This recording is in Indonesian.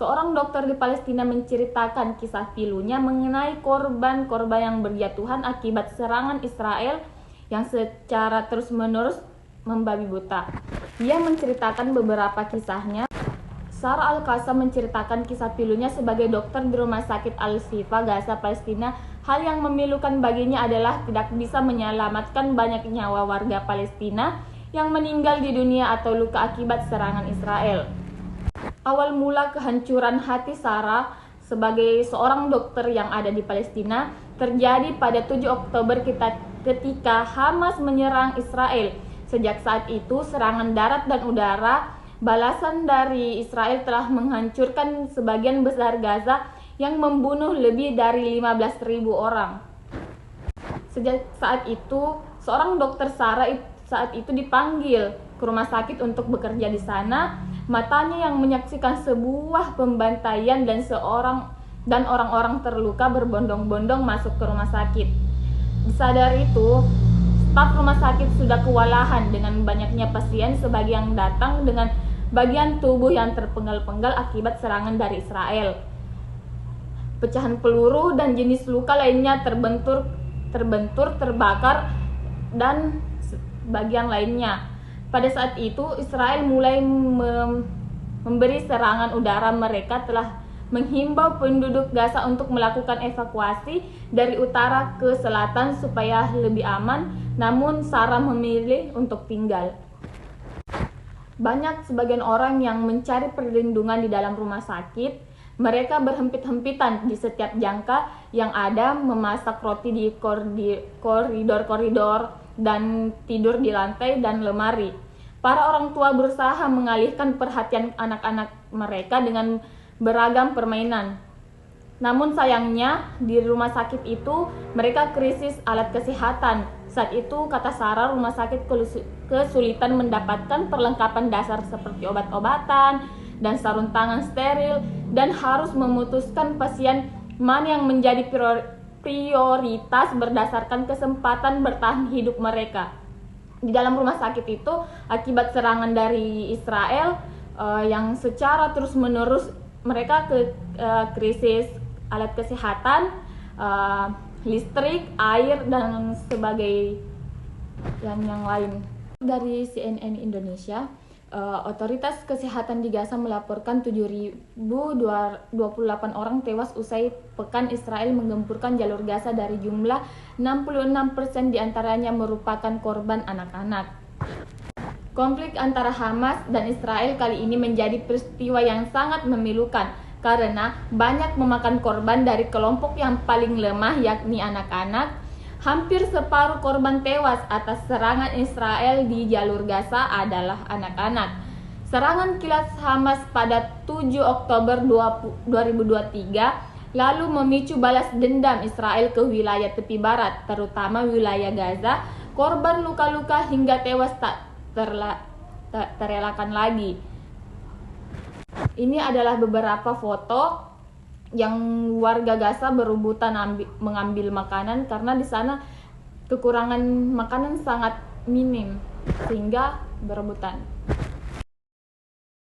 Seorang dokter di Palestina menceritakan kisah pilunya mengenai korban-korban yang berjatuhan akibat serangan Israel yang secara terus-menerus membabi buta. Ia menceritakan beberapa kisahnya. Sarah Al-Qassam menceritakan kisah pilunya sebagai dokter di Rumah Sakit Al-Shifa, Gaza, Palestina. Hal yang memilukan baginya adalah tidak bisa menyelamatkan banyak nyawa warga Palestina yang meninggal di dunia atau luka akibat serangan Israel. Awal mula kehancuran hati Sarah sebagai seorang dokter yang ada di Palestina terjadi pada 7 Oktober ketika Hamas menyerang Israel. Sejak saat itu, serangan darat dan udara balasan dari Israel telah menghancurkan sebagian besar Gaza yang membunuh lebih dari 15.000 orang. Sejak saat itu, seorang dokter Sarah saat itu dipanggil ke rumah sakit untuk bekerja di sana. Matanya yang menyaksikan sebuah pembantaian dan orang-orang terluka berbondong-bondong masuk ke rumah sakit. Disadari itu, staf rumah sakit sudah kewalahan dengan banyaknya pasien sebagian datang dengan bagian tubuh yang terpenggal-penggal akibat serangan dari Israel. Pecahan peluru dan jenis luka lainnya terbentur, terbakar, dan bagian lainnya. Pada saat itu, Israel mulai memberi serangan udara. Mereka telah menghimbau penduduk Gaza untuk melakukan evakuasi dari utara ke selatan supaya lebih aman, namun Sarah memilih untuk tinggal. Banyak sebagian orang yang mencari perlindungan di dalam rumah sakit. Mereka berhempit-hempitan di setiap jangka yang ada, memasak roti di koridor-koridor, dan tidur di lantai dan lemari. Para orang tua berusaha mengalihkan perhatian anak-anak mereka dengan beragam permainan. Namun sayangnya, di rumah sakit itu mereka krisis alat kesehatan. Saat itu, kata Sarah, rumah sakit kesulitan mendapatkan perlengkapan dasar seperti obat-obatan dan sarung tangan steril, dan harus memutuskan pasien mana yang menjadi prioritas berdasarkan kesempatan bertahan hidup mereka. Di dalam rumah sakit itu, akibat serangan dari Israel yang secara terus-menerus, mereka krisis alat kesehatan, listrik, air, dan sebagai yang lain. Dari CNN Indonesia, otoritas kesehatan di Gaza melaporkan 7.028 orang tewas usai pekan Israel menggempurkan jalur Gaza. Dari jumlah, 66% diantaranya merupakan korban anak-anak. Konflik antara Hamas dan Israel kali ini menjadi peristiwa yang sangat memilukan karena banyak memakan korban dari kelompok yang paling lemah, yakni anak-anak. Hampir separuh korban tewas atas serangan Israel di jalur Gaza adalah anak-anak. Serangan kilat Hamas pada 7 Oktober 2023 lalu memicu balas dendam Israel ke wilayah tepi barat, terutama wilayah Gaza. Korban luka-luka hingga tewas tak terelakkan lagi. Ini adalah beberapa foto yang warga Gaza berebutan mengambil makanan karena di sana kekurangan makanan sangat minim sehingga berebutan.